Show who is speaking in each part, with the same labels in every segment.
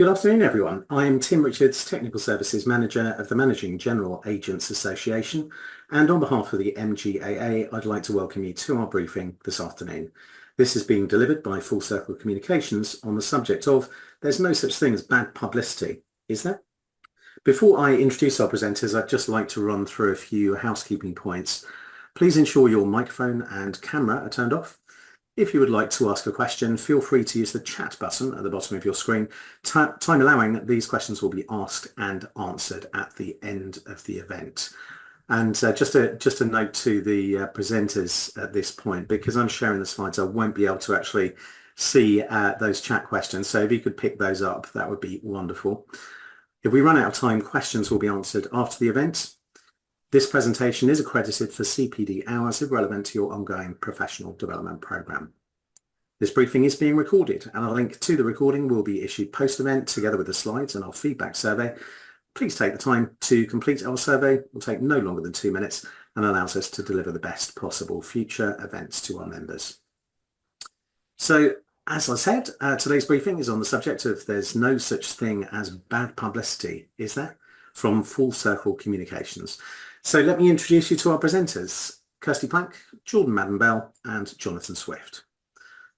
Speaker 1: Good afternoon, everyone. I'm Tim Richards, Technical Services Manager of the Managing General Agents Association, and on behalf of the MGAA, I'd like to welcome you to our briefing this afternoon. This is being delivered by Full Circle Communications on the subject of "There's no such thing as bad publicity, is there?" Before I introduce our presenters, I'd just like to run through a few housekeeping points. Please ensure your microphone and camera are turned off. If you would like to ask a question, feel free to use the chat button at the bottom of your screen. Time allowing, these questions will be asked and answered at the end of the event. And just a note to the presenters at this point, because I'm sharing the slides, I won't be able to actually see those chat questions. So if you could pick those up, that would be wonderful. If we run out of time, questions will be answered after the event. This presentation is accredited for CPD hours if relevant to your ongoing professional development programme. This briefing is being recorded, and a link to the recording will be issued post-event together with the slides and our feedback survey. Please take the time to complete our survey. It will take no longer than 2 minutes and allows us to deliver the best possible future events to our members. So, as I said, today's briefing is on the subject of "There's no such thing as bad publicity, is there?" from Full Circle Communications. So let me introduce you to our presenters, Kirsty Plank, Jordan Maddern-Bell and Jonathan Swift.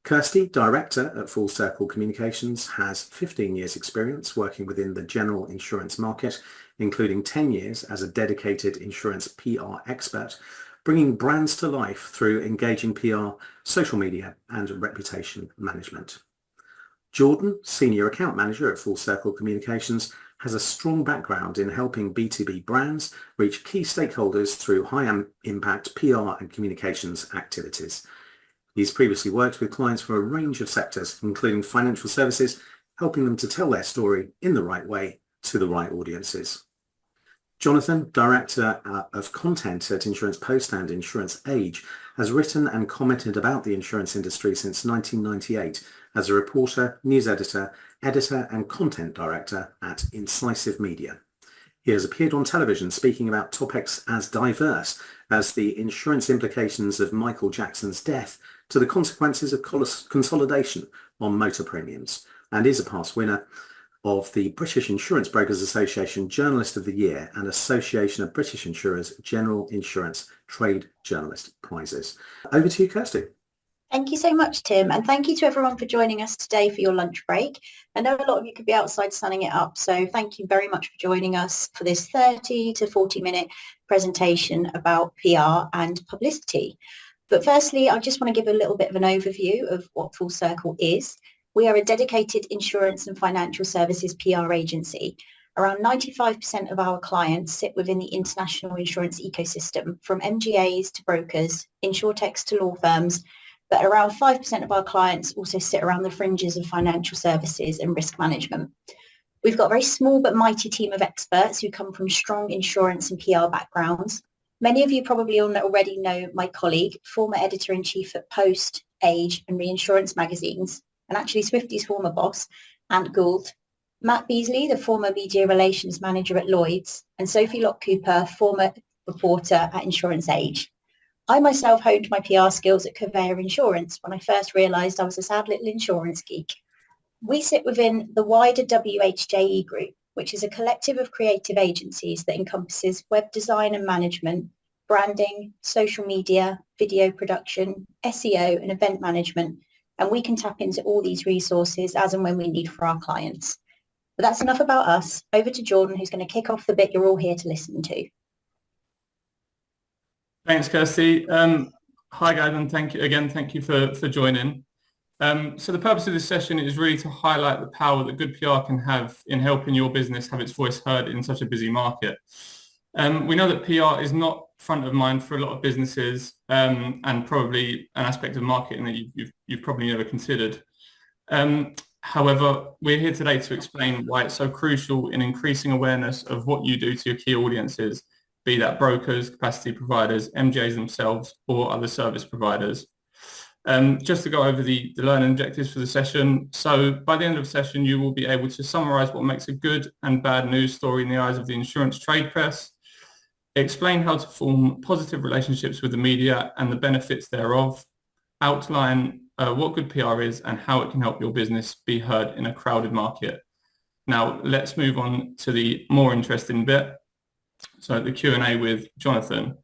Speaker 1: Kirsty, Director at Full Circle Communications, has 15 years experience working within the general insurance market, including 10 years as a dedicated insurance PR expert, bringing brands to life through engaging PR, social media and reputation management. Jordan, Senior Account Manager at Full Circle Communications, has a strong background in helping B2B brands reach key stakeholders through high-impact PR and communications activities. He's previously worked with clients from a range of sectors, including financial services, helping them to tell their story in the right way to the right audiences. Jonathan, Director of Content at Insurance Post and Insurance Age, has written and commented about the insurance industry since 1998 as a reporter, news editor, editor and content director at Incisive Media. He has appeared on television speaking about topics as diverse as the insurance implications of Michael Jackson's death to the consequences of consolidation on motor premiums, and is a past winner of the British Insurance Brokers Association Journalist of the Year and Association of British Insurers General Insurance Trade Journalist Prizes. Over to you, Kirsty.
Speaker 2: Thank you so much, Tim, and thank you to everyone for joining us today for your lunch break. I know a lot of you could be outside sunning it up, so thank you very much for joining us for this 30 to 40-minute presentation about PR and publicity. But firstly, I just want to give a little bit of an overview of what Full Circle is. We are a dedicated insurance and financial services PR agency. Around 95% of our clients sit within the international insurance ecosystem, from MGAs to brokers, insurtechs to law firms, but around 5% of our clients also sit around the fringes of financial services and risk management. We've got a very small but mighty team of experts who come from strong insurance and PR backgrounds. Many of you probably already know my colleague, former editor-in-chief at Post, Age and Reinsurance magazines, and actually Swifty's former boss, Ant Gould, Matt Beasley, the former media relations manager at Lloyd's, and Sophie Locke-Cooper, former reporter at Insurance Age. I myself honed my PR skills at Courveyor Insurance when I first realised I was a sad little insurance geek. We sit within the wider WHJE group, which is a collective of creative agencies that encompasses web design and management, branding, social media, video production, SEO and event management, and we can tap into all these resources as and when we need for our clients. But that's enough about us. Over to Jordan, who's going to kick off the bit you're all here to listen to.
Speaker 3: Thanks, Kirsty. Hi guys, and thank you for joining. So the purpose of this session is really to highlight the power that good PR can have in helping your business have its voice heard in such a busy market. We know that PR is not front of mind for a lot of businesses, and probably an aspect of marketing that you've probably never considered. However, we're here today to explain why it's so crucial in increasing awareness of what you do to your key audiences, be that brokers, capacity providers, MJs themselves, or other service providers. Just to go over the learning objectives for the session. So by the end of the session, you will be able to summarise what makes a good and bad news story in the eyes of the insurance trade press, explain how to form positive relationships with the media and the benefits thereof, outline what good PR is and how it can help your business be heard in a crowded market. Now, let's move on to the more interesting bit. So the Q&A with Jonathan.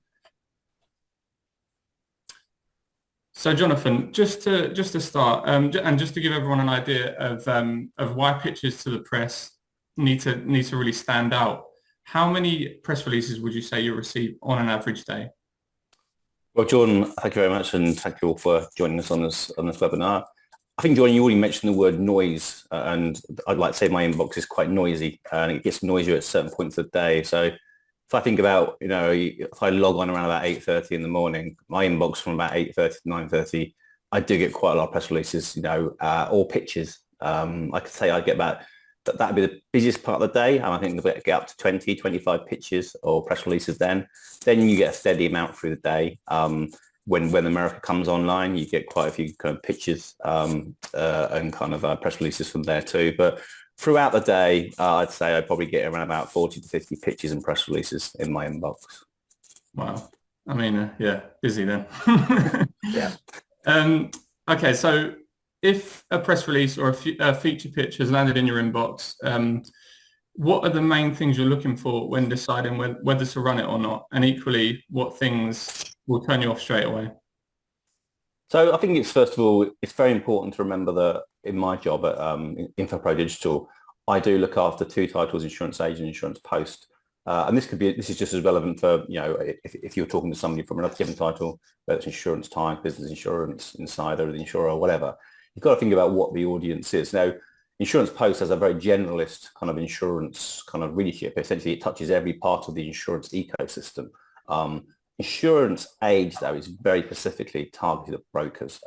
Speaker 3: So Jonathan, just to start, and just to give everyone an idea of why pitches to the press need to really stand out, how many press releases would you say you receive on an average day?
Speaker 4: Well, Jordan, thank you very much, and thank you all for joining us on this webinar. I think, Jordan, you already mentioned the word noise, and I'd like to say my inbox is quite noisy, and it gets noisier at certain points of the day. So if I think about, if I log on around about 8:30 in the morning, my inbox from about 8:30 to 9:30, I do get quite a lot of press releases, or pitches. I could say I get about, that'd be the busiest part of the day, and I think we'll get up to 20, 25 pitches or press releases then. Then you get a steady amount through the day. When America comes online, you get quite a few kind of pitches and kind of press releases from there too. But throughout the day, I'd say I probably get around about 40 to 50 pitches and press releases in my inbox.
Speaker 3: Wow. I mean, yeah, busy then.
Speaker 4: Yeah.
Speaker 3: Okay, so if a press release or a feature pitch has landed in your inbox, what are the main things you're looking for when deciding whether to run it or not? And equally, what things will turn you off straight away?
Speaker 4: So I think first of all, it's very important to remember that in my job at InfoPro Digital, I do look after two titles, insurance agent and insurance post. And this is just as relevant for, if you're talking to somebody from another given title, whether it's insurance type, business insurance, insider, the insurer, or whatever. You've got to think about what the audience is. Now, insurance post has a very generalist kind of insurance kind of readership. Essentially, it touches every part of the insurance ecosystem. Insurance age, though, is very specifically targeted at brokers.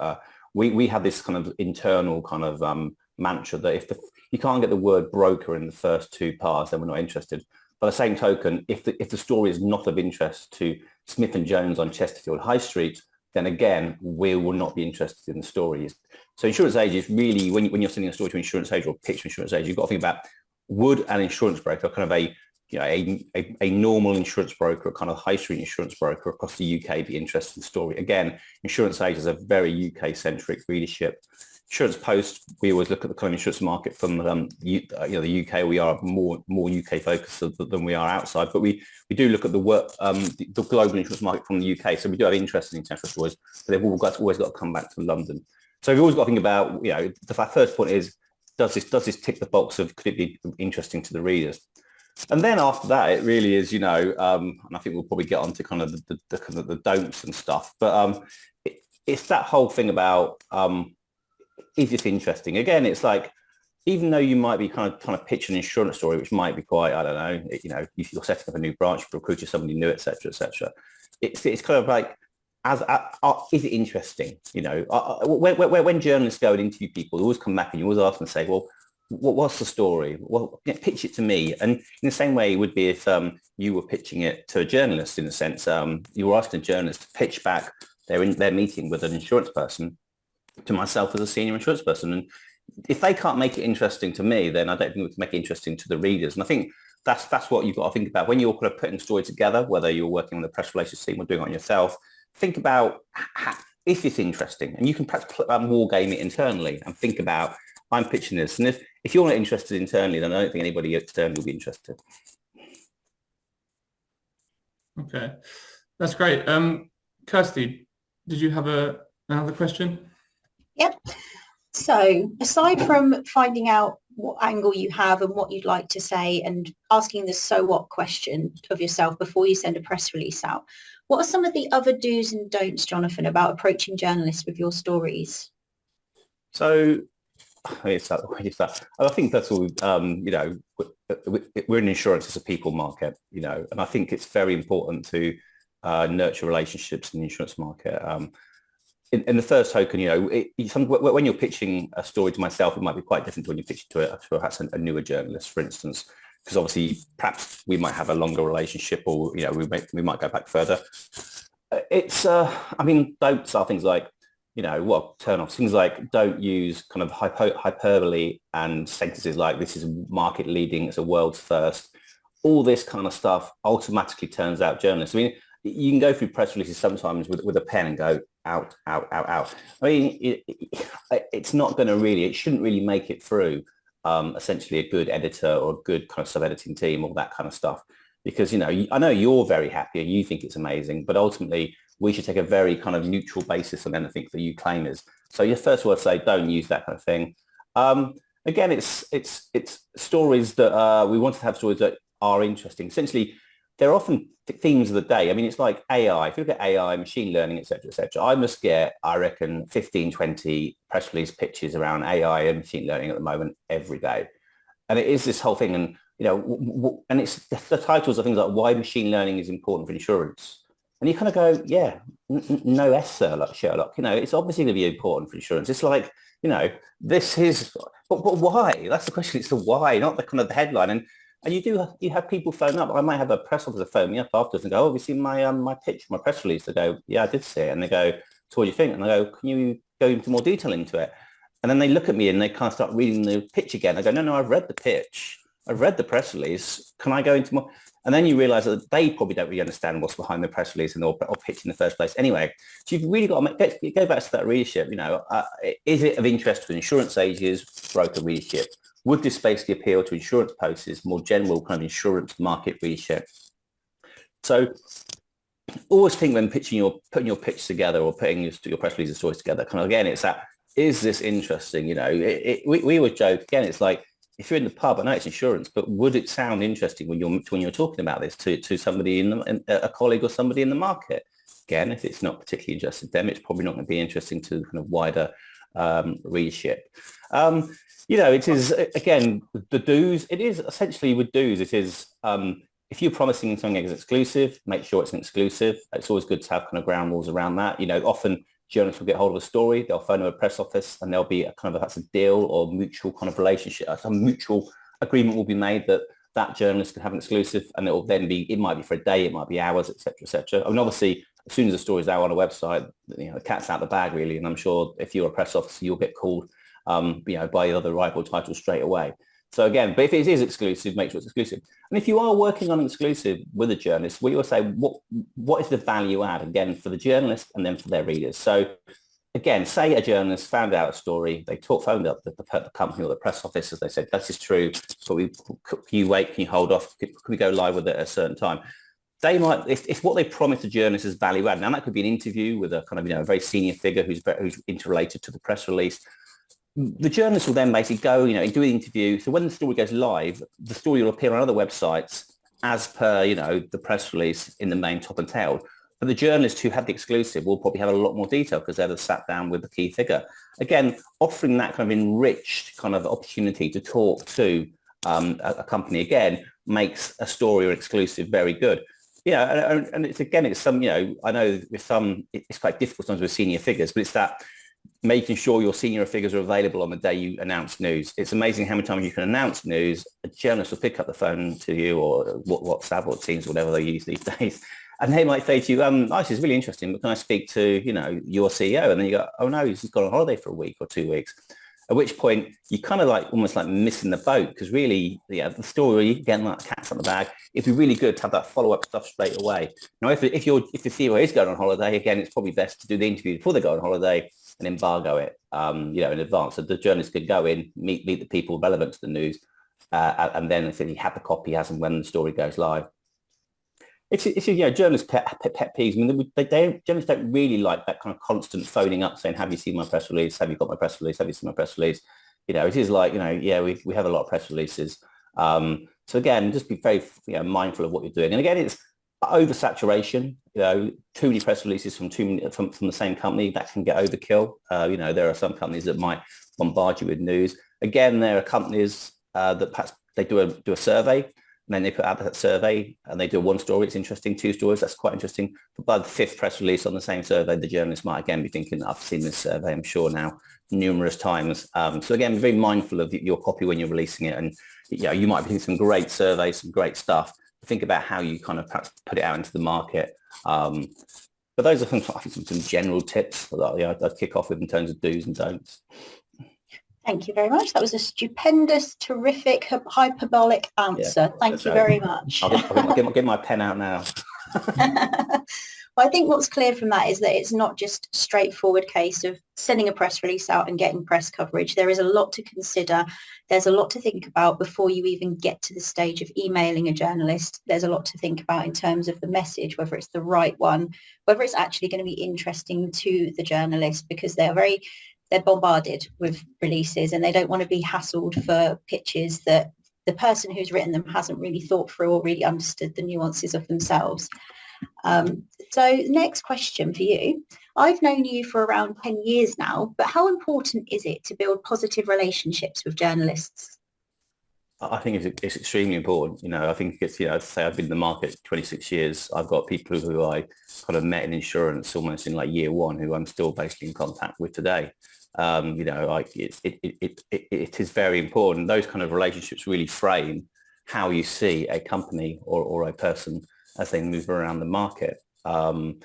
Speaker 4: We have this kind of internal kind of mantra that if you can't get the word broker in the first two parts, then we're not interested. By the same token, if the story is not of interest to Smith & Jones on Chesterfield High Street, then again, we will not be interested in the stories. So insurance age is really, when you're sending a story to insurance age or pitch to insurance age, you've got to think about, would an insurance broker, kind of a normal insurance broker, a kind of high street insurance broker across the UK, be interested in the story? Again, insurance age is a very UK-centric readership. Insurance post, we always look at the kind of insurance market from the UK. We are more UK focused than we are outside, but we do look at the global insurance market from the UK. So we do have interest in international stories, but they've always got to come back to London. So we've always got to think about, the first point is, does this tick the box of, could it be interesting to the readers? And then after that, it really is, and I think we'll probably get onto kind of the don'ts and stuff, but it's that whole thing about, is this interesting? Again, it's like, even though you might be kind of pitch an insurance story, which might be quite, I don't know, if you're setting up a new branch, recruiting somebody new, etc., etc. It's kind of like, is it interesting? When journalists go and interview people, they always come back and you always ask them and say, well, what's the story? Well, pitch it to me. And in the same way it would be if you were pitching it to a journalist, in a sense, you were asking a journalist to pitch back their meeting with an insurance person to myself as a senior insurance person. And if they can't make it interesting to me, then I don't think we can make it interesting to the readers. And I think that's what you've got to think about when you're kind of putting a story together, whether you're working on the press relations team or doing it on yourself. Think about, is this interesting? And you can perhaps war game it internally and think about, I'm pitching this. And if you're not interested internally, then I don't think anybody externally will be interested.
Speaker 3: Okay, that's great. Kirsty, did you have another question?
Speaker 2: Yep. So aside from finding out what angle you have and what you'd like to say and asking the so what question of yourself before you send a press release out, what are some of the other do's and don'ts, Jonathan, about approaching journalists with your stories?
Speaker 4: So it's that. I think that's all, we're in insurance, it's a people market, and I think it's very important to nurture relationships in the insurance market. In the first token, when you're pitching a story to myself, it might be quite different when you pitch it to perhaps a newer journalist, for instance, because obviously perhaps we might have a longer relationship, or we might go back further. It's don'ts are things like, turn off things like, don't use kind of hyperbole and sentences like, this is market leading, it's a world's first. All this kind of stuff automatically turns out journalists. I mean, you can go through press releases sometimes with a pen and go out. I mean, it's not going to really, it shouldn't really make it through. essentially a good editor or a good kind of sub-editing team, all that kind of stuff. Because, I know you're very happy and you think it's amazing, but ultimately we should take a very kind of neutral basis on anything that you claim is. So your first word, say, don't use that kind of thing. Again, it's stories that we want to have stories that are interesting. Essentially, they're often themes of the day. I mean, it's like AI. If you look at AI, machine learning, et cetera, I must get, I reckon, 15, 20 press release pitches around AI and machine learning at the moment every day. And it is this whole thing. And, and it's the titles are things like why machine learning is important for insurance. And you kind of go, yeah, no S, Sherlock. It's obviously going to be important for insurance. It's like, this is, but why? That's the question. It's the why, not the kind of the headline. And you have people phone up. I might have a press officer phone me up afterwards and go, oh, have you seen my pitch, my press release? They go, yeah, I did see it. And they go, so what do you think? And I go, can you go into more detail into it? And then they look at me and they kind of start reading the pitch again. I go, no, I've read the pitch. I've read the press release. Can I go into more? And then you realize that they probably don't really understand what's behind the press release or pitch in the first place. Anyway, so you've really got to go back to that readership. Is it of interest to insurance agents, broker readership? Would this basically appeal to insurance posters, more general kind of insurance market readership? So always think when putting your pitch together or putting your press release stories together, kind of again, it's that, is this interesting? We always joke, again, it's like, if you're in the pub, I know it's insurance, but would it sound interesting when you're talking about this to somebody a colleague or somebody in the market? Again, if it's not particularly interesting to them, it's probably not going to be interesting to kind of wider readership. It is, again, the do's. It is essentially with do's. It is if you're promising something as exclusive, make sure it's an exclusive. It's always good to have kind of ground rules around that. Often journalists will get hold of a story, they'll phone a press office, and there'll be a kind of that's a deal or mutual kind of relationship. Some mutual agreement will be made that journalist can have an exclusive, and it will then be, it might be for a day, it might be hours, etc., etc. I mean, obviously, as soon as the story is out on a website, the cat's out the bag really, and I'm sure if you're a press officer, you'll get called, by other rival titles straight away. So again, but if it is exclusive, make sure it's exclusive. And if you are working on an exclusive with a journalist, we will say, what is the value add, again, for the journalist and then for their readers? So again, say a journalist found out a story, they phoned up the company or the press office, as they said, this is true, but can you wait, can you hold off, can we go live with it at a certain time? They might, it's what they promised the journalist as value add. Now that could be an interview with a kind of, a very senior figure who's interrelated to the press release. The journalist will then basically go, and do an interview. So when the story goes live, the story will appear on other websites as per, the press release in the main top and tail. But the journalists who have the exclusive will probably have a lot more detail because they've sat down with the key figure. Again, offering that kind of enriched kind of opportunity to talk to a company, again, makes a story or exclusive very good. And it's some, I know with some, it's quite difficult sometimes with senior figures, but it's that making sure your senior figures are available on the day you announce news. It's amazing how many times you can announce news, a journalist will pick up the phone to you or WhatsApp or Teams, or whatever they use these days, and they might say to you, this is really interesting, but can I speak to, your CEO? And then you go, oh no, he's gone on holiday for a week or 2 weeks. At which point you kind of almost missing the boat, because really, the story, again, like cat's on the bag, it'd be really good to have that follow-up stuff straight away. Now, if the CEO is going on holiday, again, it's probably best to do the interview before they go on holiday and embargo it, in advance. So the journalist could go in, meet the people relevant to the news, and then if he had the copy as and when the story goes live. It's journalists' pet peeves. I mean, journalists don't really like that kind of constant phoning up saying, have you seen my press release? Have you got my press release? Have you seen my press release? It is like, we have a lot of press releases. So again, just be very mindful of what you're doing. And again, it's oversaturation. Too many press releases from the same company, that can get overkill. There are some companies that might bombard you with news. Again, there are companies that perhaps they do a survey, and then they put out that survey and they do one story. It's interesting, 2 stories. That's quite interesting. But by the 5th press release on the same survey, the journalist might again be thinking, I've seen this survey, I'm sure now, numerous times. So again, be very mindful of your copy when you're releasing it. And you might be doing some great surveys, some great stuff. Think about how you kind of perhaps put it out into the market. But those are some general tips that I'd kick off with in terms of do's and don'ts.
Speaker 2: Thank you very much. That was a stupendous, terrific, hyperbolic answer. Thank you very much.
Speaker 4: I'll get my pen out now.
Speaker 2: But I think what's clear from that is that it's not just a straightforward case of sending a press release out and getting press coverage. There is a lot to consider. There's a lot to think about before you even get to the stage of emailing a journalist. There's a lot to think about in terms of the message, whether it's the right one, whether it's actually going to be interesting to the journalist, because they're bombarded with releases and they don't want to be hassled for pitches that the person who's written them hasn't really thought through or really understood the nuances of themselves. So next question for you. I've known you for around 10 years now, but how important is it to build positive relationships with journalists?
Speaker 4: I think it's extremely important. I think it's, say I've been in the market 26 years. I've got people who I kind of met in insurance almost in like year one, who I'm still basically in contact with today. It is very important. Those kind of relationships really frame how you see a company or a person as they move around the market. And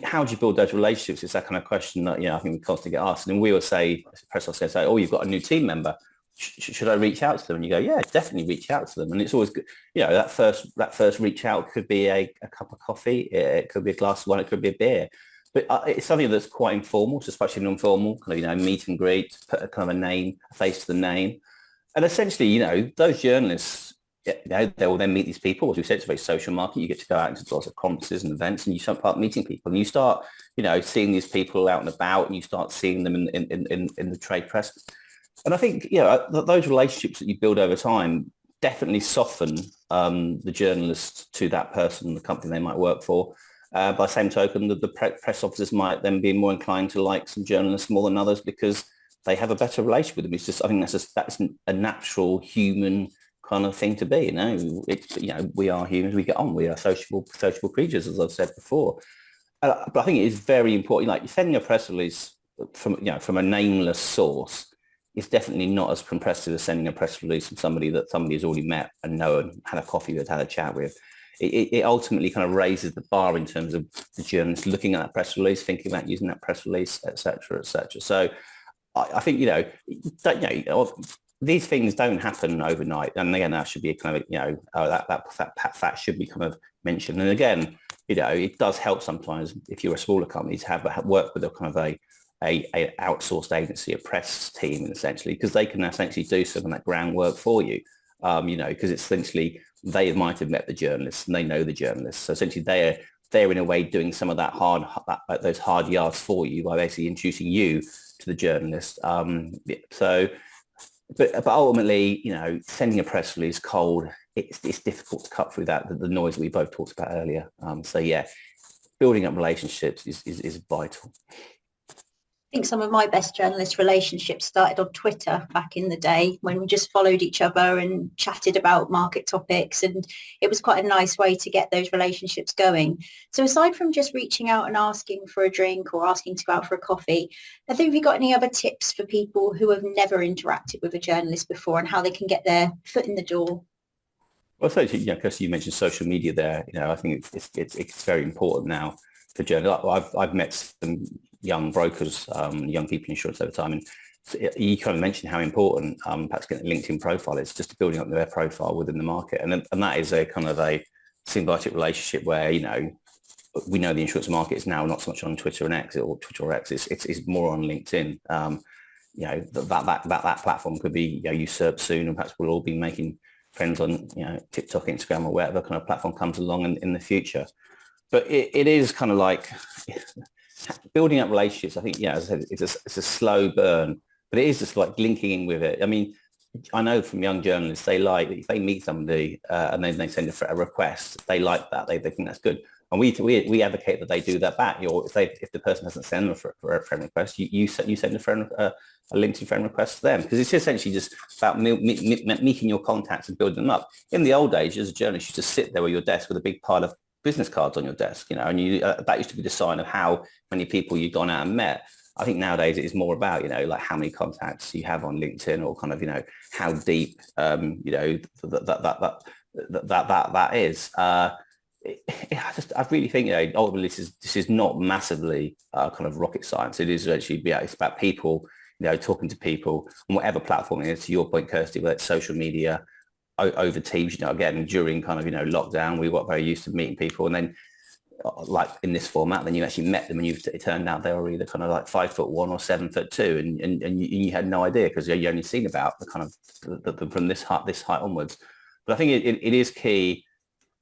Speaker 4: how do you build those relationships? It's that kind of question that, I think we constantly get asked. And we will say, press officer say, oh, you've got a new team member. Should I reach out to them? And you go, yeah, definitely reach out to them. And it's always good. That first reach out could be a cup of coffee. It could be a glass of wine. It could be a beer. But it's something that's quite informal, just especially informal, kind of, meet and greet, put a kind of a face to the name. And essentially, those journalists, they will then meet these people. As we said, it's a very social market. You get to go out into lots of conferences and events, and you start meeting people, and you start, seeing these people out and about, and you start seeing them in the trade press. And I think, those relationships that you build over time definitely soften the journalist to that person, the company they might work for. By the same token, the press officers might then be more inclined to like some journalists more than others because they have a better relationship with them. It's just, I think that's a natural human kind of thing to be. We are humans. We get on. We are sociable creatures, as I've said before. But I think it is very important. Like sending a press release from a nameless source is definitely not as compressive as sending a press release from somebody has already met and known, had a coffee with, had a chat with. It ultimately kind of raises the bar in terms of the journalist looking at that press release, thinking about using that press release, etc., etc. So I think, these things don't happen overnight. And again, that should be a kind of, that fact should be kind of mentioned. And again, it does help sometimes if you're a smaller company to have work with a kind of a outsourced agency, a press team, essentially, because they can essentially do some of that groundwork for you. Because it's essentially they might have met the journalists and they know the journalists. So essentially they're in a way doing some of that those hard yards for you by basically introducing you to the journalist. But ultimately, sending a press release cold, it's difficult to cut through the noise that we both talked about earlier. Building up relationships is vital.
Speaker 2: I think some of my best journalist relationships started on Twitter back in the day when we just followed each other and chatted about market topics, and it was quite a nice way to get those relationships going. So aside from just reaching out and asking for a drink or asking to go out for a coffee, have you got any other tips for people who have never interacted with a journalist before and how they can get their foot in the door?
Speaker 4: Well, so Kirsty, you mentioned social media there. I think it's very important now for journalists. I've met some young brokers, young people in insurance over time, and you kind of mentioned how important perhaps getting a LinkedIn profile is, just building up their profile within the market, and that is a kind of a symbiotic relationship where we know the insurance market is now not so much on Twitter and X or Twitter or X, it's more on LinkedIn. That platform could be usurped soon, and perhaps we'll all be making friends on TikTok, Instagram, or whatever kind of platform comes along in the future. But it is kind of like building up relationships. I think, as I said, it's a slow burn, but it is just like linking in with it. I mean, I know from young journalists, if they meet somebody and then they send a request, they like that. They think that's good. And we advocate that they do that back. If the person hasn't sent them a friend request, you send a LinkedIn friend request to them, because it's essentially just about meeting your contacts and building them up. In the old days, as a journalist, you just sit there at your desk with a big pile of business cards on your desk, and that used to be the sign of how many people you'd gone out and met. I think nowadays it is more about, like how many contacts you have on LinkedIn, or kind of, how deep, that is. I really think, ultimately this is not massively kind of rocket science. It is actually, it's about people, talking to people on whatever platform it is. To your point, Kirsty, whether it's social media, over Teams, again, during kind of, lockdown, we got very used to meeting people. And then like in this format, then you actually met them and it turned out they were either kind of like 5'1" or 7'2", and you had no idea because you only seen about the kind of from this height onwards. But I think it is key.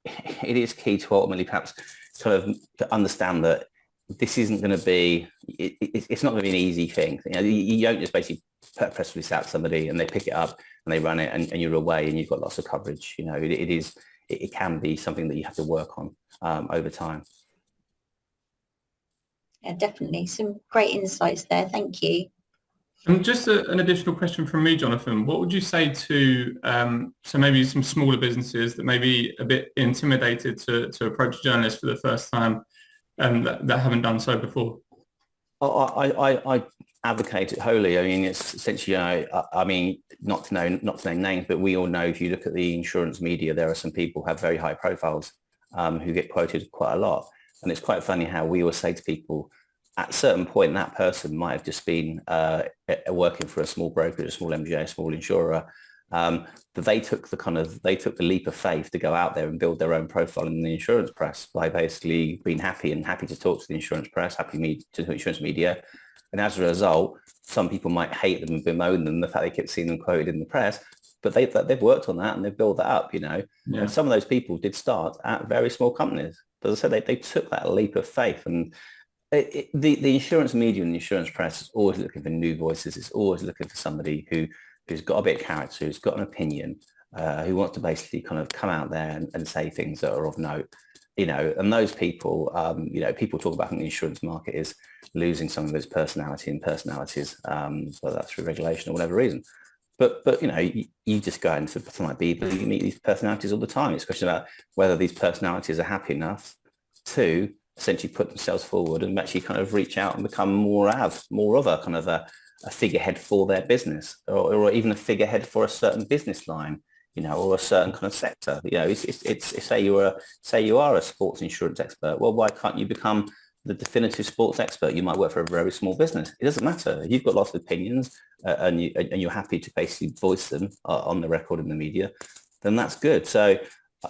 Speaker 4: It is key to ultimately perhaps kind of to understand that this isn't going to be. It's not going to be an easy thing. You don't just basically put a press release out to somebody and they pick it up and they run it and you're away and you've got lots of coverage. It can be something that you have to work on over time.
Speaker 2: Yeah, definitely. Some great insights there. Thank you.
Speaker 3: And just an additional question from me, Jonathan. What would you say to so maybe some smaller businesses that may be a bit intimidated to approach a journalist for the first time that haven't done so before?
Speaker 4: I advocate it wholly. I mean, it's essentially, I mean, not to name names, but we all know if you look at the insurance media, there are some people who have very high profiles who get quoted quite a lot. And it's quite funny how we always say to people, at a certain point, that person might have just been working for a small broker, a small MGA, a small insurer, but they took the leap of faith to go out there and build their own profile in the insurance press by basically being happy to talk to the insurance press, to the insurance media. And as a result, some people might hate them and bemoan them, the fact they kept seeing them quoted in the press, but they've worked on that and they've built that up, Yeah. And some of those people did start at very small companies. But as I said, they took that leap of faith. And the insurance media and the insurance press is always looking for new voices. It's always looking for somebody who's got a bit of character, who's got an opinion, who wants to basically kind of come out there and say things that are of note. And those people, people talk about the insurance market is losing some of its personality and personalities, whether that's through regulation or whatever reason. But you just go into something like Bieber, you meet these personalities all the time. It's a question about whether these personalities are happy enough to essentially put themselves forward and actually kind of reach out and become more of a kind of a figurehead for their business, or even a figurehead for a certain business line, or a certain kind of sector. It's say you are a sports insurance expert. Well, why can't you become the definitive sports expert? You might work for a very small business. It doesn't matter. You've got lots of opinions and you're happy to basically voice them on the record in the media, then that's good. So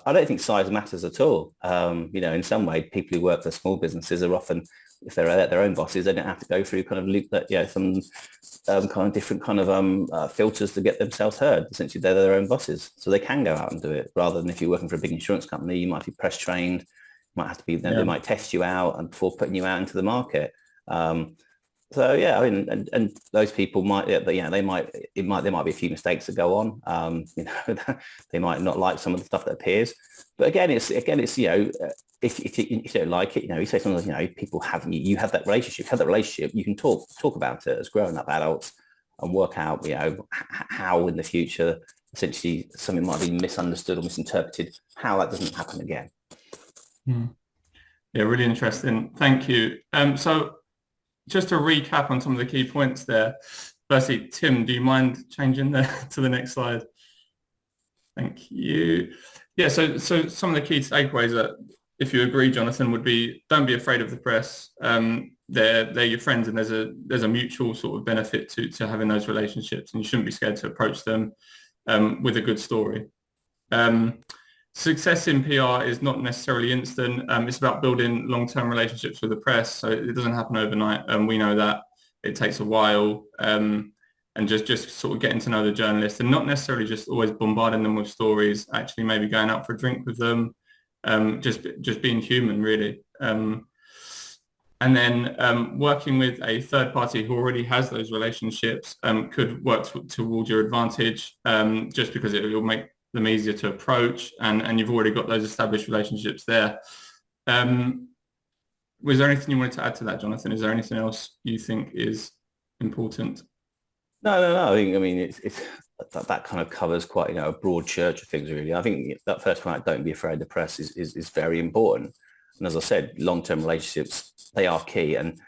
Speaker 4: I don't think size matters at all. In some way, people who work for small businesses are often, if they're their own bosses, they don't have to go through kind of some kind of different kind of filters to get themselves heard. Essentially, they're their own bosses, so they can go out and do it. Rather than if you're working for a big insurance company, you might be press trained, might have to be. They might test you out and before putting you out into the market. So yeah, I mean, and those people might, there might be a few mistakes that go on. They might not like some of the stuff that appears. But again, it's if you don't like it, you say something, people have you have that relationship. You can talk about it as grown up adults and work out, how in the future essentially something might be misunderstood or misinterpreted, how that doesn't happen again.
Speaker 3: Yeah, really interesting. Thank you. So just to recap on some of the key points there. Firstly, Tim, do you mind changing to the next slide? Thank you. Yeah, so some of the key takeaways that, if you agree, Jonathan, would be don't be afraid of the press. They're your friends, and there's a mutual sort of benefit to having those relationships, and you shouldn't be scared to approach them with a good story. Success in PR is not necessarily instant. It's about building long-term relationships with the press. So it doesn't happen overnight. We know that it takes a while. And just sort of getting to know the journalist and not necessarily just always bombarding them with stories, actually maybe going out for a drink with them, just being human, really. And then working with a third party who already has those relationships could work towards your advantage, just because it will make them easier to approach, and you've already got those established relationships there. Was there anything you wanted to add to that, Jonathan? Is there anything else you think is important?
Speaker 4: No. I mean, it's that kind of covers quite a broad church of things, really. I think that first point, don't be afraid of the press, is very important. And as I said, long-term relationships, they are key, and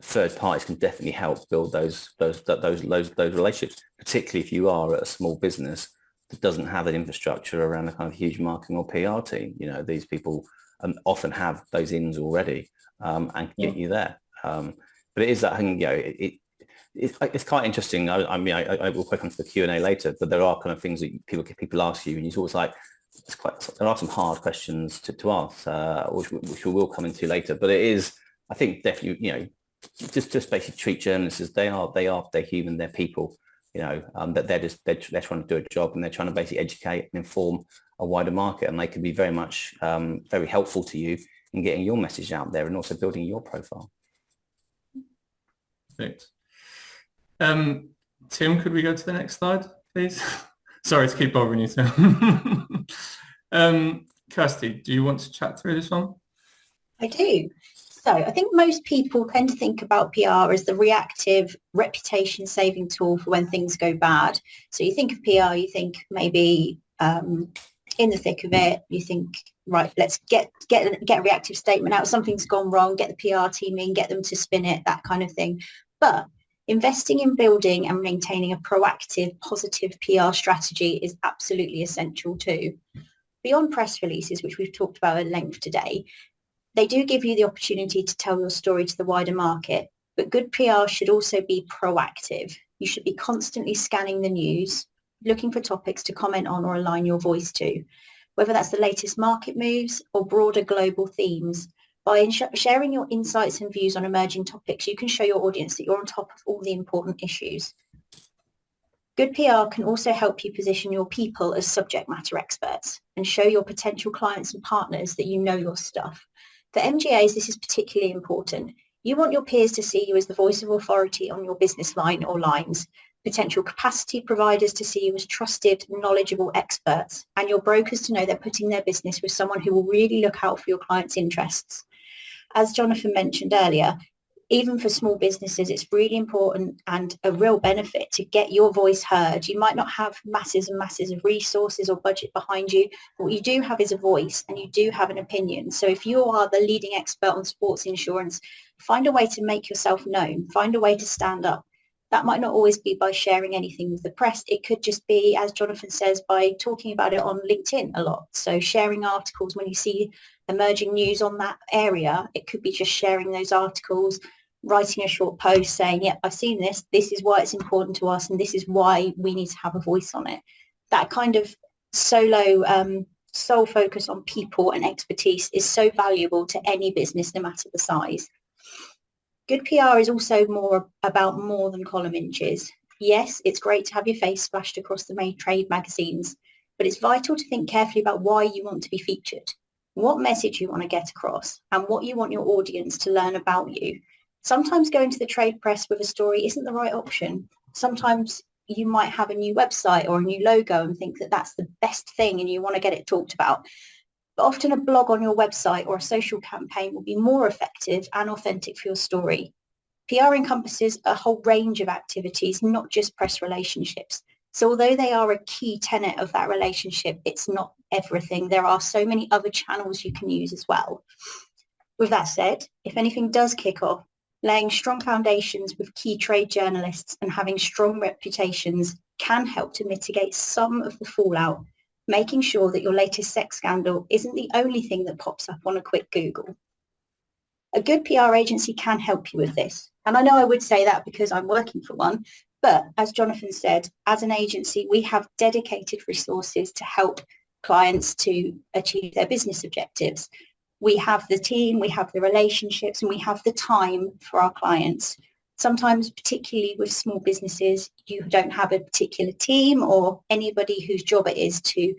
Speaker 4: third parties can definitely help build those relationships, particularly if you are at a small business that doesn't have an infrastructure around a kind of huge marketing or PR team. These people often have those ins already and can get you there. But it is that thing, it's quite interesting. I mean, I will click onto the Q&A later, but there are kind of things that people ask you, and you're always like, there are some hard questions to ask, which we will come into later. But it is, I think, definitely, just basically treat journalists as they're human, they're people, that they're trying to do a job, and they're trying to basically educate and inform a wider market, and they can be very much very helpful to you in getting your message out there and also building your profile.
Speaker 3: Perfect. Tim, could we go to the next slide, please? Sorry to keep bothering you, Tim. Kirsty, do you want to chat through this one?
Speaker 2: I do. So I think most people tend to think about PR as the reactive reputation-saving tool for when things go bad. So you think of PR, you think maybe in the thick of it, you think, right, let's get a reactive statement out. Something's gone wrong, get the PR team in, get them to spin it, that kind of thing. But investing in building and maintaining a proactive, positive PR strategy is absolutely essential too. Beyond press releases, which we've talked about at length today, they do give you the opportunity to tell your story to the wider market, but good PR should also be proactive. You should be constantly scanning the news, looking for topics to comment on or align your voice to, whether that's the latest market moves or broader global themes. By sharing your insights and views on emerging topics, you can show your audience that you're on top of all the important issues. Good PR can also help you position your people as subject matter experts and show your potential clients and partners that you know your stuff. For MGAs, this is particularly important. You want your peers to see you as the voice of authority on your business line or lines, potential capacity providers to see you as trusted, knowledgeable experts, and your brokers to know they're putting their business with someone who will really look out for your clients' interests. As Jonathan mentioned earlier, even for small businesses, it's really important and a real benefit to get your voice heard. You might not have masses and masses of resources or budget behind you, but what you do have is a voice and you do have an opinion. So if you are the leading expert on sports insurance, find a way to make yourself known, find a way to stand up. That might not always be by sharing anything with the press. It could just be, as Jonathan says, by talking about it on LinkedIn a lot. So sharing articles when you see emerging news on that area, it could be just sharing those articles, writing a short post saying, yeah, I've seen this. This is why it's important to us. And this is why we need to have a voice on it. That kind of sole focus on people and expertise is so valuable to any business, no matter the size. Good PR is also about more than column inches. Yes, it's great to have your face splashed across the main trade magazines, but it's vital to think carefully about why you want to be featured, what message you want to get across, and what you want your audience to learn about you. Sometimes going to the trade press with a story isn't the right option. Sometimes you might have a new website or a new logo and think that that's the best thing and you want to get it talked about. But often a blog on your website or a social campaign will be more effective and authentic for your story. PR encompasses a whole range of activities, not just press relationships. So although they are a key tenet of that relationship, it's not everything. There are so many other channels you can use as well. With that said, if anything does kick off, laying strong foundations with key trade journalists and having strong reputations can help to mitigate some of the fallout, making sure that your latest sex scandal isn't the only thing that pops up on a quick Google. A good PR agency can help you with this. And I know I would say that because I'm working for one, but as Jonathan said, as an agency, we have dedicated resources to help clients to achieve their business objectives. We have the team, we have the relationships, and we have the time for our clients. Sometimes, particularly with small businesses, you don't have a particular team or anybody whose job it is to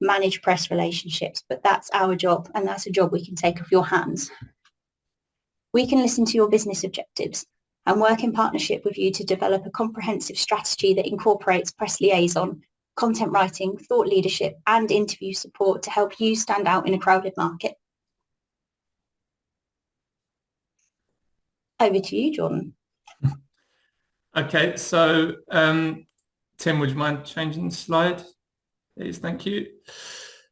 Speaker 2: manage press relationships, but that's our job, and that's a job we can take off your hands. We can listen to your business objectives and work in partnership with you to develop a comprehensive strategy that incorporates press liaison, content writing, thought leadership, and interview support to help you stand out in a crowded market. Over to you, Jordan.
Speaker 3: Okay, so Tim, would you mind changing the slide, please? Thank you.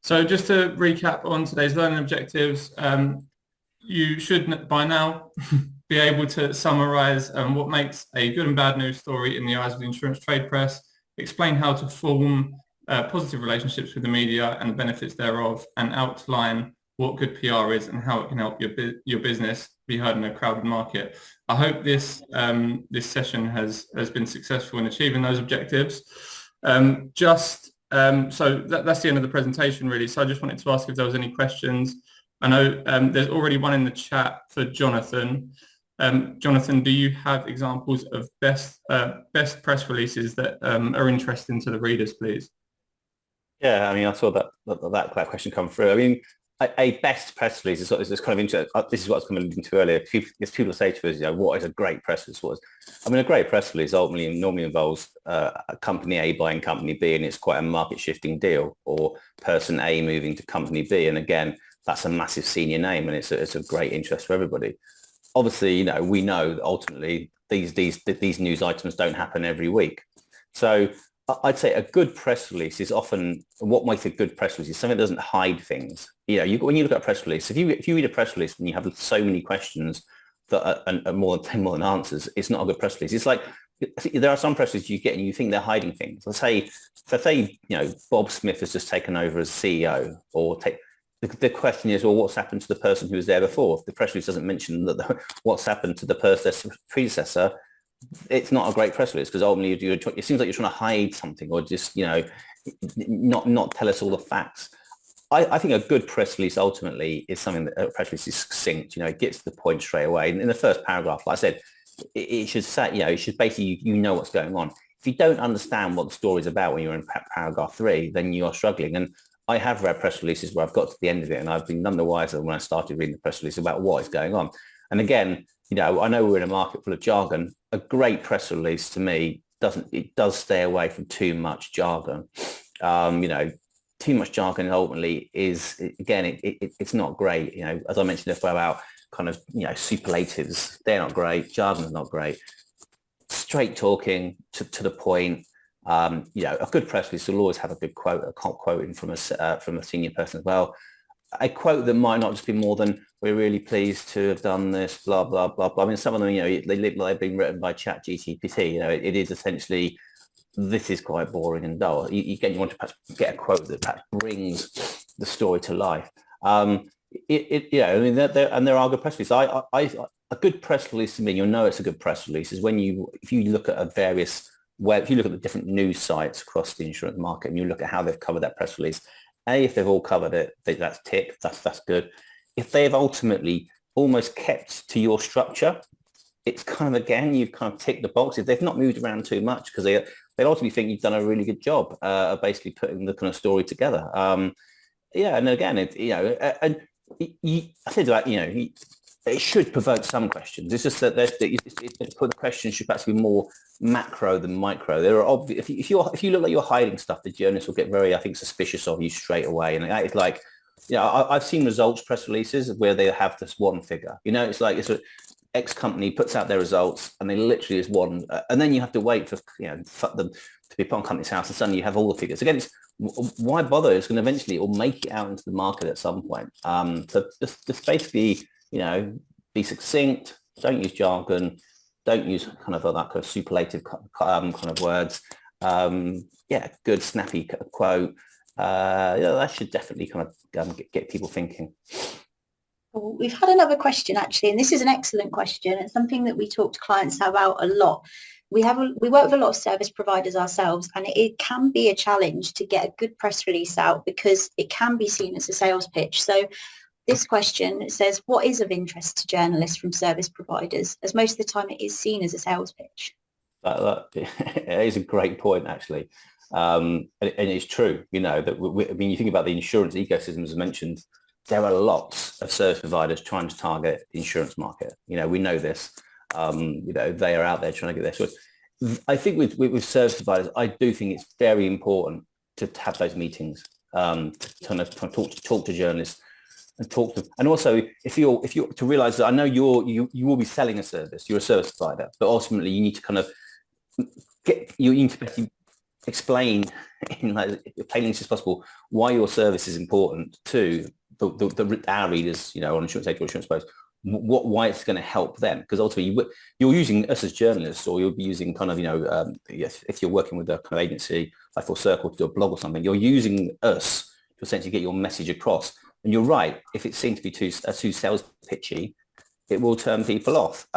Speaker 3: So just to recap on today's learning objectives, you should by now be able to summarise what makes a good and bad news story in the eyes of the insurance trade press, explain how to form positive relationships with the media and the benefits thereof, and outline what good PR is and how it can help your business be heard in a crowded market. I hope this this session has been successful in achieving those objectives. Just So that's the end of the presentation, really. So I just wanted to ask if there was any questions. I know there's already one in the chat for Jonathan. Jonathan, do you have examples of best press releases that are interesting to the readers, please?
Speaker 4: Yeah, I mean, I saw that question come through. I mean, a best press release is kind of interesting. This is what I was coming into earlier. People say to us, what is a great press release? I mean, a great press release ultimately normally involves a company A buying company B, and it's quite a market shifting deal, or person A moving to company B. And again, that's a massive senior name, and it's a great interest for everybody. Obviously, we know that ultimately these news items don't happen every week. So I'd say a good press release is often, what makes a good press release is something that doesn't hide things. When you look at a press release, if you read a press release and you have so many questions that are more than answers, it's not a good press release. It's like, there are some press releases you get and you think they're hiding things. Let's say Bob Smith has just taken over as CEO, or the question is, well, what's happened to the person who was there before? If the press release doesn't mention what's happened to the person's predecessor, it's not a great press release, because ultimately it seems like you're trying to hide something, or just not tell us all the facts. I think a good press release ultimately is something that a press release is succinct. It gets to the point straight away. In the first paragraph, like I said, it should say, it should basically, what's going on. If you don't understand what the story is about when you're in paragraph 3, then you are struggling. And I have read press releases where I've got to the end of it and I've been none the wiser when I started reading the press release about what is going on. And again, I know we're in a market full of jargon. A great press release to me does stay away from too much jargon. Too much jargon ultimately is, again, it's not great. As I mentioned before about kind of, superlatives, they're not great. Jargon's not great. Straight talking to the point. A good press release will always have a good quote, a quoting from a senior person as well. A quote that might not just be more than, we're really pleased to have done this, blah, blah, blah, blah. I mean, some of them, they look like they've been written by ChatGPT. It is essentially, this is quite boring and dull. You want to perhaps get a quote that perhaps brings the story to life. There are good press releases. A good press release to me, you'll know it's a good press release, is if you look at if you look at the different news sites across the insurance market and you look at how they've covered that press release, if they've all covered it, that's tick, that's good. If they've ultimately almost kept to your structure, it's kind of, again, you've kind of ticked the box. If they've not moved around too much, because they ultimately think you've done a really good job of basically putting the kind of story together. And again, I said that, it should provoke some questions. It's just that the questions should perhaps be more macro than micro. There are if you look like you're hiding stuff, the journalists will get very, I think, suspicious of you straight away. And it's like, I've seen results press releases where they have this one figure. It's like it's X company puts out their results and they literally is one, and then you have to wait for them to be put on company's house, and suddenly you have all the figures. Again, why bother? It's going to eventually, or make it out into the market at some point. So just basically, be succinct, don't use jargon, don't use kind of that kind of superlative kind of words. Good snappy quote. That should definitely kind of get people thinking.
Speaker 2: We've had another question actually, and this is an excellent question. It's something that we talk to clients about a lot. We work with a lot of service providers ourselves, and it can be a challenge to get a good press release out because it can be seen as a sales pitch. So this question says, what is of interest to journalists from service providers? As most of the time it is seen as a sales pitch.
Speaker 4: It is a great point, actually. And it's true, that you think about the insurance ecosystem, as I mentioned, there are lots of service providers trying to target the insurance market. We know this. They are out there trying to get their choice. I think with service providers, I do think it's very important to have those meetings, to kind of talk to journalists and talk to, and also if you're to realize that I know you will be selling a service, you're a service provider, but ultimately you need to kind of explain in like plain as possible why your service is important to our readers, on Insurance Agent or Insurance Post, why it's going to help them, because ultimately you're using us as journalists, or you'll be using kind of if you're working with a kind of agency like Full Circle to do a blog or something, you're using us to essentially get your message across. And you're right, if it seems to be too sales pitchy, it will turn people off.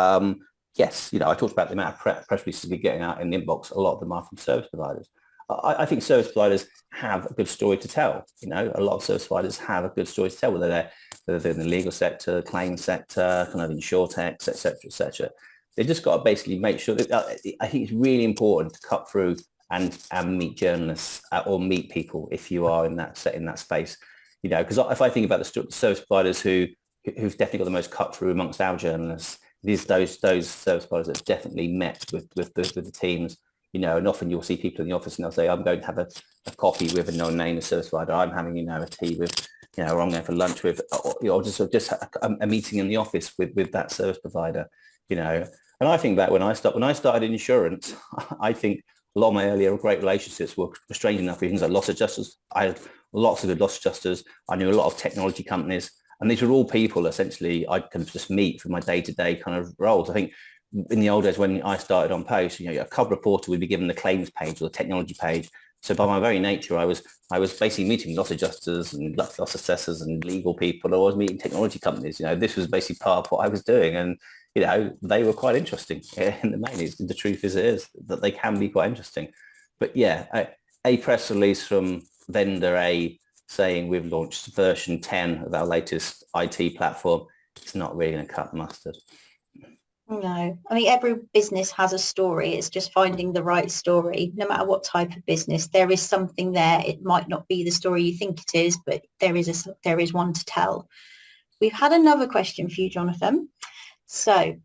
Speaker 4: Yes, I talked about the amount of press releases we're getting out in the inbox. A lot of them are from service providers. I think service providers have a good story to tell. You know, a lot of service providers have a good story to tell, whether they're in the legal sector, claim sector, kind of insurtechs, etc., etc. They just got to basically make sure that I think it's really important to cut through and meet journalists or meet people if you are in that space. You know, because if I think about the service providers who've definitely got the most cut through amongst our journalists, those service providers that have definitely met with the teams. You know, and often you'll see people in the office and they'll say, I'm going to have a coffee with a non-name service provider. I'm having, you know, a tea with, you know, or I'm going for lunch with, or just a meeting in the office with that service provider, you know. And I think that when I started in insurance, I think a lot of my earlier great relationships were strange enough with things like loss adjusters. I had lots of good loss adjusters. I knew a lot of technology companies, and these were all people essentially I could just meet for my day-to-day kind of roles. I think in the old days when I started on post, you know, a cover reporter would be given the claims page or the technology page. So by my very nature, I was basically meeting loss adjusters and loss assessors and legal people. I was meeting technology companies. You know, this was basically part of what I was doing, and you know, they were quite interesting. In the main, the truth is that they can be quite interesting. But yeah, a press release from vendor A saying we've launched version 10 of our latest IT platform, it's not really going to cut mustard.
Speaker 2: No, I mean, every business has a story. It's just finding the right story. No matter what type of business, there is something there. It might not be the story you think it is, but there is one to tell. We've had another question for you, Jonathan. So,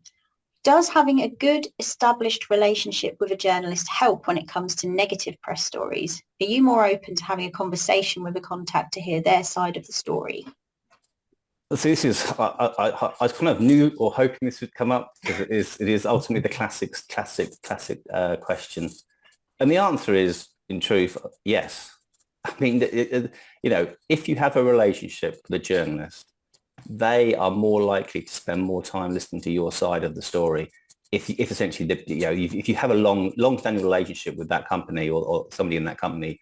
Speaker 2: does having a good established relationship with a journalist help when it comes to negative press stories? Are you more open to having a conversation with a contact to hear their side of the story?
Speaker 4: So this is, I kind of knew or hoping this would come up, because it is ultimately the classic question. And the answer is, in truth, yes. I mean, you know, if you have a relationship with a journalist, they are more likely to spend more time listening to your side of the story. If essentially, you know, if you have a long-standing relationship with that company or somebody in that company,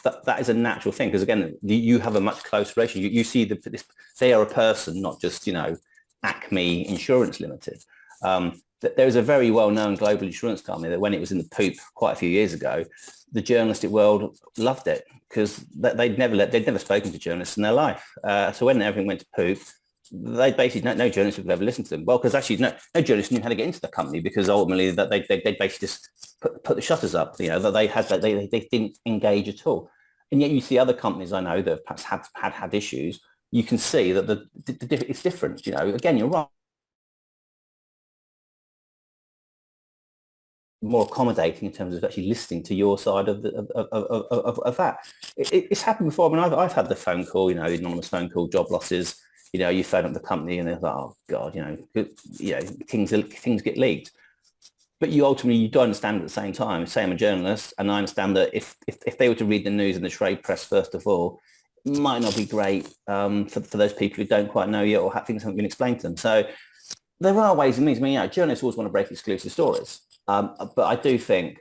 Speaker 4: that is a natural thing, because again, you have a much closer relationship. You see they are a person, not just, you know, Acme Insurance Limited. There is a very well-known global insurance company that when it was in the poop quite a few years ago, the journalistic world loved it because they'd never spoken to journalists in their life. So when everything went to poop, they basically no journalist would ever listen to them. Well, because actually no journalist knew how to get into the company, because ultimately that they basically just put the shutters up. You know, that they didn't engage at all. And yet you see other companies I know that have perhaps had issues. You can see that it's different. You know, again, you're right. More accommodating in terms of actually listening to your side of that. It's happened before. I mean, I've had the phone call, you know, the anonymous phone call, job losses. You know, you phone up the company and they're like, oh God, you know, things get leaked. But you ultimately do understand at the same time. Say I'm a journalist, and I understand that if they were to read the news in the trade press first of all, it might not be great for those people who don't quite know yet or things haven't been explained to them. So there are ways and means. I mean, you know, journalists always want to break exclusive stories, but I do think,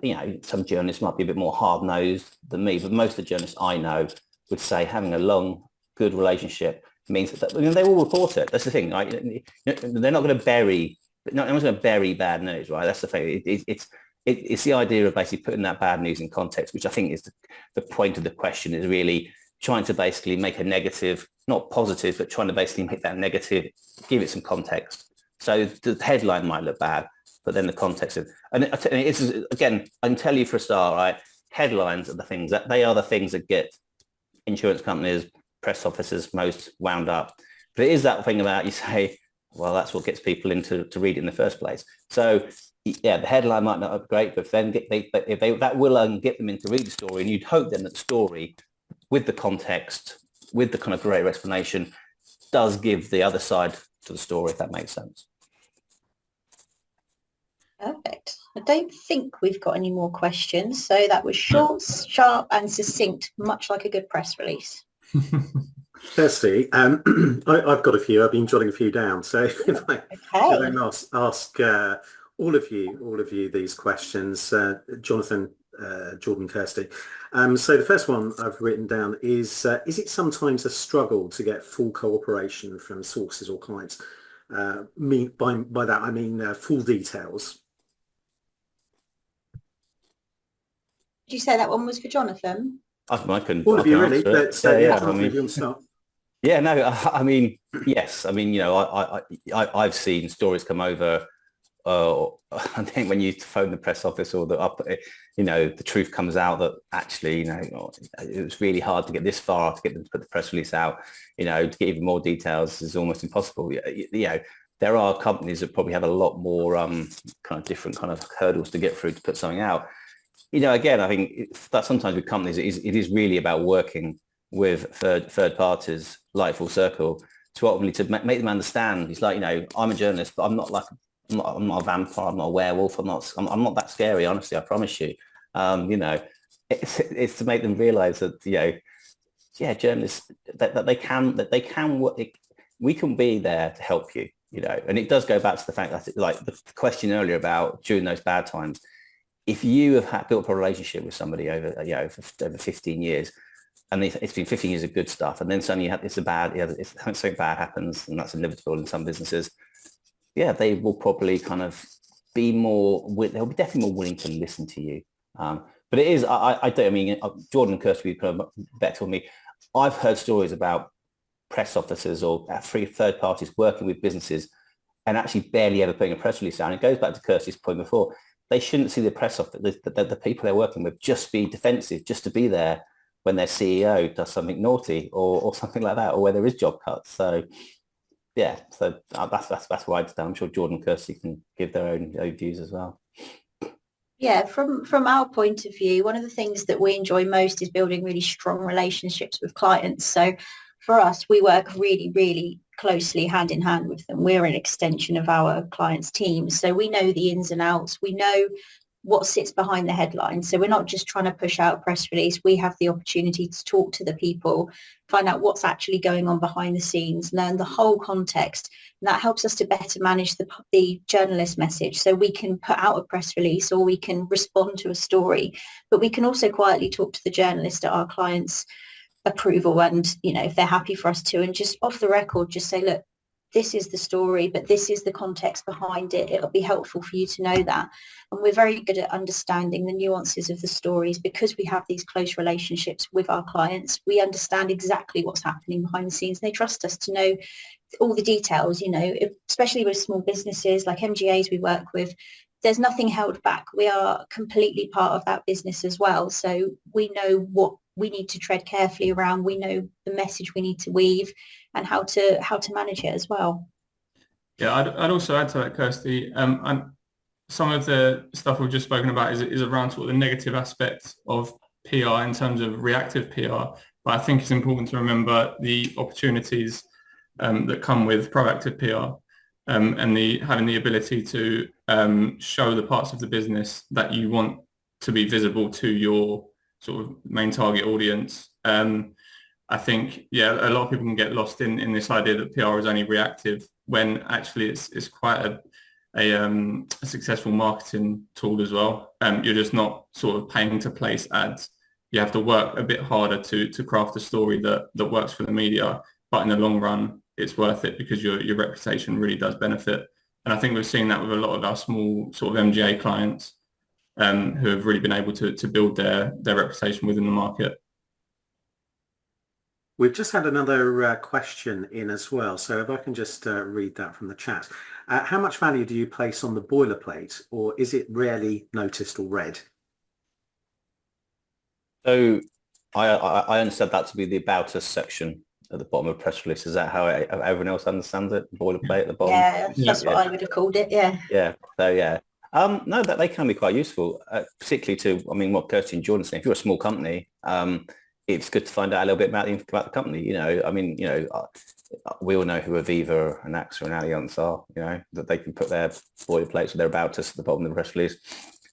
Speaker 4: you know, some journalists might be a bit more hard-nosed than me, but most of the journalists I know would say having a long, good relationship means that, you know, they will report it. That's the thing, right? They're not going to bury. No one's going to bury bad news, right? That's the thing. It's the idea of basically putting that bad news in context, which I think is the point of the question, is really trying to basically make a negative, not positive, but trying to basically make that negative, give it some context. So the headline might look bad, but then the context of, and it's, again, I can tell you for a start, right? Headlines are the things that get insurance companies, press officers most wound up. But it is that thing about, you say, well, that's what gets people into read it in the first place. So yeah, the headline might not be great, but then that will get them in to read the story, and you'd hope then that the story, with the context, with the kind of greater explanation, does give the other side to the story, if that makes sense.
Speaker 2: Perfect. I don't think we've got any more questions, so that was short, sharp, and succinct, much like a good press release.
Speaker 1: Kirsty, I've got a few. I've been jotting a few down. So if I ask all of you these questions, Jonathan, Jordan, Kirsty. So the first one I've written down is it sometimes a struggle to get full cooperation from sources or clients? By that I mean full details.
Speaker 2: you say that one was for Jonathan?
Speaker 4: I can.
Speaker 1: All
Speaker 4: I
Speaker 1: of you
Speaker 4: can
Speaker 1: really,
Speaker 4: answer it.
Speaker 1: but
Speaker 4: Yeah,
Speaker 1: Jonathan,
Speaker 4: I mean,
Speaker 1: if you want to start.
Speaker 4: yeah, no, I mean, yes. I mean, you know, I've seen stories come over. I think when you phone the press office or you know, the truth comes out that actually, you know, it was really hard to get this far to get them to put the press release out. You know, to get even more details is almost impossible. You know, there are companies that probably have a lot more kind of different kind of hurdles to get through to put something out. You know, again, I think that sometimes with companies, it is really about working with third parties like Full Circle to ultimately to make them understand. It's like, you know, I'm a journalist, but I'm not like I'm not a vampire. I'm not a werewolf. I'm not that scary. Honestly, I promise you. You know, it's to make them realise that, you know, yeah, journalists that they can work. We can be there to help you. You know, and it does go back to the fact that, like the question earlier about during those bad times, if you have built a relationship with somebody over, you know, for over 15 years, and it's been 15 years of good stuff, and then suddenly something bad happens, and that's inevitable in some businesses. Yeah, they will probably kind of be they'll be definitely more willing to listen to you. But it is, I don't, I mean, Jordan and Kirsty would kind of better on me. I've heard stories about press officers or third parties working with businesses and actually barely ever putting a press release out. And it goes back to Kirsty's point before. They shouldn't see the press officer, the people they're working with, just be defensive, just to be there when their CEO does something naughty or something like that, or where there is job cuts. So yeah, so that's why I'm sure Jordan and Kirsty can give their own views as well.
Speaker 2: Yeah, from our point of view, one of the things that we enjoy most is building really strong relationships with clients. So for us, we work really, really closely hand in hand with them. We're an extension of our clients' teams. So we know the ins and outs. We know what sits behind the headlines. So we're not just trying to push out a press release. We have the opportunity to talk to the people, find out what's actually going on behind the scenes, learn the whole context. And that helps us to better manage the journalist message. So we can put out a press release or we can respond to a story, but we can also quietly talk to the journalist at our clients' approval. And, you know, if they're happy for us to, and just off the record, just say, look, this is the story, but this is the context behind it. It'll be helpful for you to know that. And we're very good at understanding the nuances of the stories because we have these close relationships with our clients. We understand exactly what's happening behind the scenes. They trust us to know all the details, you know, especially with small businesses like MGAs we work with. There's nothing held back. We are completely part of that business as well. So we know what we need to tread carefully around. We know the message we need to weave and how to manage it as well.
Speaker 3: Yeah, I'd also add to that, Kirsty. And some of the stuff we've just spoken about is around sort of the negative aspects of PR in terms of reactive PR. But I think it's important to remember the opportunities that come with proactive PR and having the ability to show the parts of the business that you want to be visible to your sort of main target audience. I think, yeah, a lot of people can get lost in this idea that PR is only reactive when actually it's quite a successful marketing tool as well. You're just not sort of paying to place ads. You have to work a bit harder to craft a story that works for the media, but in the long run, it's worth it because your reputation really does benefit. And I think we've seen that with a lot of our small sort of MGA clients who have really been able to build their reputation within the market.
Speaker 1: We've just had another question in as well. So if I can just read that from the chat. How much value do you place on the boilerplate, or is it rarely noticed or read?
Speaker 4: So I understand that to be the About Us section at the bottom of the press release. Is that how everyone else understands it? Boilerplate at the bottom?
Speaker 2: Yeah, that's what I would have called it, yeah.
Speaker 4: Yeah, so yeah. No, that they can be quite useful, particularly to, I mean, what Kirsty and Jordan saying. If you're a small company, it's good to find out a little bit about the company. You know, I mean, you know, we all know who Aviva and AXA and Allianz are, you know, that they can put their boilerplates or their About Us at the bottom of the press release.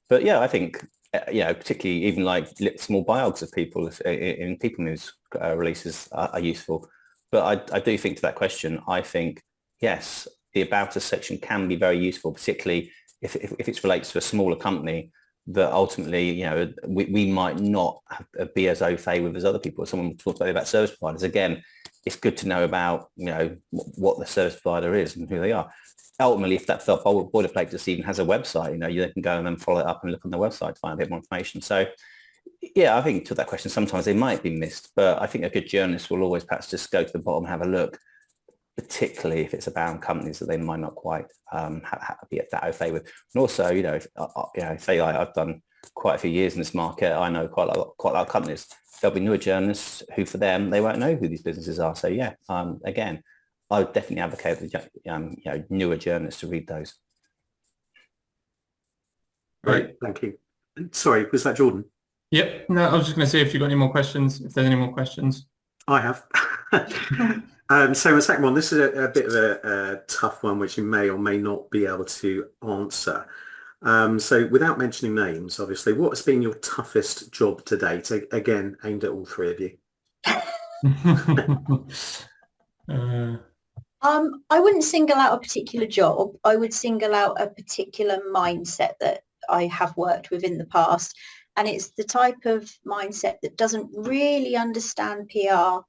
Speaker 4: But yeah, I think, you know, particularly even like small biogs of people in people news releases are useful. But I do think to that question, I think, yes, the About Us section can be very useful, particularly if it relates to a smaller company that ultimately, you know, we might not be as au fait with as other people. Someone talks about service providers. Again, it's good to know about, you know, what the service provider is and who they are. Ultimately, if that boilerplate just even has a website, you know, you can go and then follow it up and look on their website to find a bit more information. So Yeah, I think to that question, sometimes they might be missed, but I think a good journalist will always perhaps just go to the bottom and have a look, particularly if it's about companies that they might not quite be that au fait with. And also, say I've done quite a few years in this market, I know quite a lot of companies. There'll be newer journalists who, for them, they won't know who these businesses are. So yeah, again, I would definitely advocate the newer journalists to read those.
Speaker 1: Great, thank you. Sorry, was that Jordan?
Speaker 3: Yep. No, I was just going to see if you've got any more questions, if there's any more questions.
Speaker 1: I have. So the second one, this is a bit of a tough one, which you may or may not be able to answer. So without mentioning names, obviously, what has been your toughest job to date? Again, aimed at all three of you.
Speaker 2: I wouldn't single out a particular job. I would single out a particular mindset that I have worked with in the past. And it's the type of mindset that doesn't really understand PR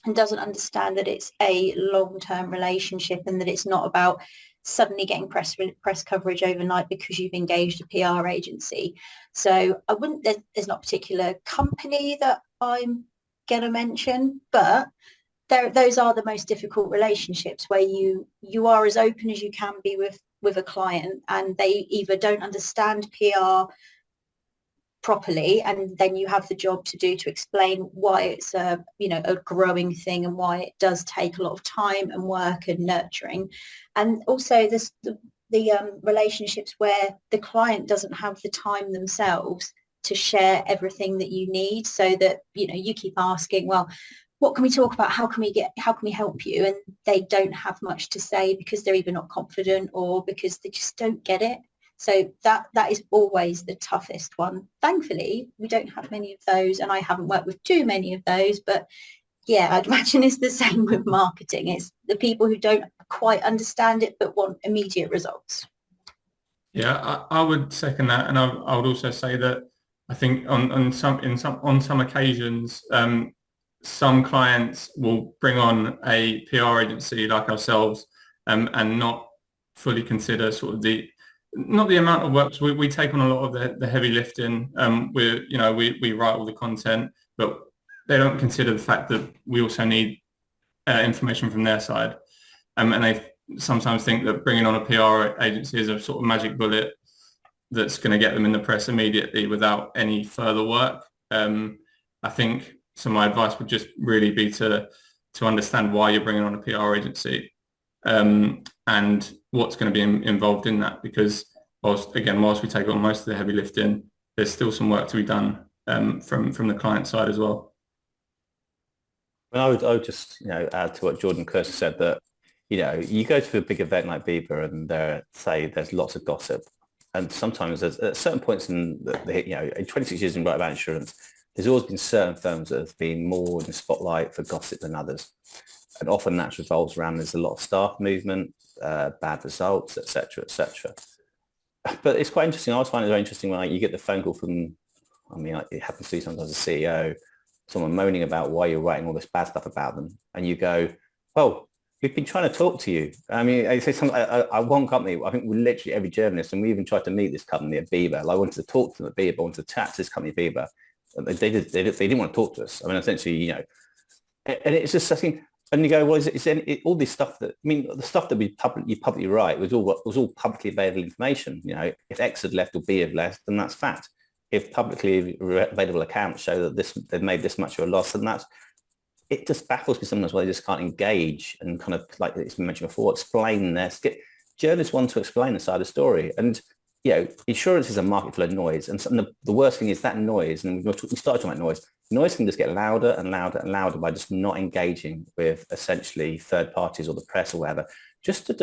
Speaker 2: and doesn't understand that it's a long-term relationship and that it's not about suddenly getting press coverage overnight because you've engaged a PR agency. So I wouldn't, there's not a particular company that I'm going to mention, but those are the most difficult relationships where you are as open as you can be with a client, and they either don't understand PR properly, and then you have the job to do to explain why it's a growing thing and why it does take a lot of time and work and nurturing. And also the relationships where the client doesn't have the time themselves to share everything that you need, so that you keep asking, well, what can we talk about, how can we help you, and they don't have much to say because they're either not confident or because they just don't get it. So that is always the toughest one. Thankfully, we don't have many of those, and I haven't worked with too many of those. But yeah, I'd imagine it's the same with marketing. It's the people who don't quite understand it but want immediate results.
Speaker 3: Yeah, I would second that, and I would also say that I think on some occasions, some clients will bring on a PR agency like ourselves, and not fully consider sort of not the amount of work. So we take on a lot of the heavy lifting. We write all the content, but they don't consider the fact that we also need information from their side. And they sometimes think that bringing on a PR agency is a sort of magic bullet that's going to get them in the press immediately without any further work. I think some of my advice would just really be to understand why you're bringing on a PR agency, and what's going to be involved in that, because whilst we take on most of the heavy lifting, there's still some work to be done from the client side as well.
Speaker 4: And I would just add to what Jordan and Kirsty said, that you go to a big event like Viva and there's lots of gossip, and sometimes there's at certain points in in 26 years in writing about insurance, there's always been certain firms that have been more in the spotlight for gossip than others. And often that revolves around there's a lot of staff movement, bad results, etc., etc. But it's quite interesting. I always find it very interesting when you get the phone call from, it happens to be sometimes a CEO, someone moaning about why you're writing all this bad stuff about them. And you go, well, we've been trying to talk to you. I mean, I say something, one company, I think we literally every journalist, and we even tried to meet this company at Viva. I wanted to talk to them at Viva. I wanted to chat to this company at Viva. They didn't want to talk to us. I mean, essentially, and it's just something. And you go, well, all this stuff that, the stuff that you publicly write was all publicly available information. If X had left or B had left, then that's fact. If publicly available accounts show that they've made this much of a loss, then it just baffles me sometimes why they just can't engage and kind of, like it's been mentioned before, explain their skit. Journalists want to explain the side of the story. And, insurance is a market full of noise. And the worst thing is that noise, and we started talking about noise. Noise can just get louder and louder and louder by just not engaging with essentially third parties or the press or whatever. Just to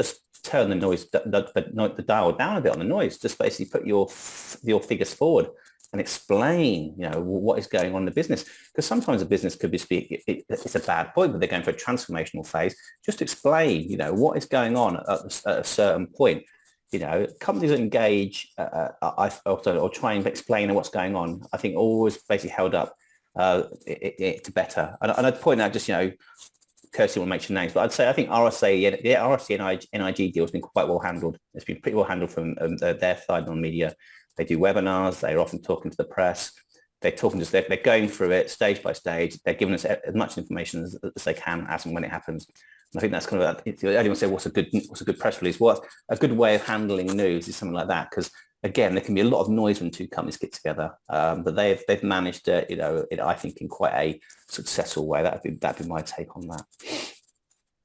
Speaker 4: turn the noise, the dial down a bit on the noise. Just basically put your figures forward and explain, what is going on in the business. Because sometimes a business could be it's a bad point, but they're going for a transformational phase. Just explain, what is going on at a certain point. Companies that engage or try and explain what's going on, I think always basically held up it's better. And I'd point out just, Kirsty will mention names, but I'd say I think RSC NIG deal has been quite well handled. It's been pretty well handled from their side on media. They do webinars. They're often talking to the press. they're talking to us, they're going through it stage by stage. They're giving us as much information as they can as and when it happens. And I think that's kind of, anyone say, what's a good press release? What a good way of handling news is something like that, because again, there can be a lot of noise when two companies get together, but they've managed it, I think, in quite a successful way. That'd be my take on that.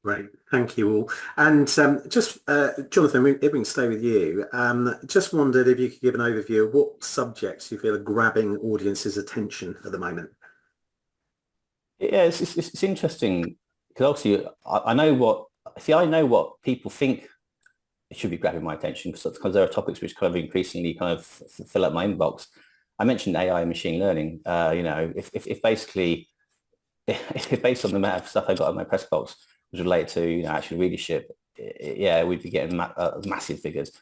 Speaker 1: Great, thank you all. And just, Jonathan, if we can stay with you, just wondered if you could give an overview of what subjects you feel are grabbing audiences' attention at the moment.
Speaker 4: Yeah, it's interesting, because obviously I know what people think should be grabbing my attention, because there are topics which kind of increasingly kind of fill up my inbox. I mentioned AI and machine learning. If basically, if based on the amount of stuff I got in my press box was related to actual readership, we'd be getting massive figures.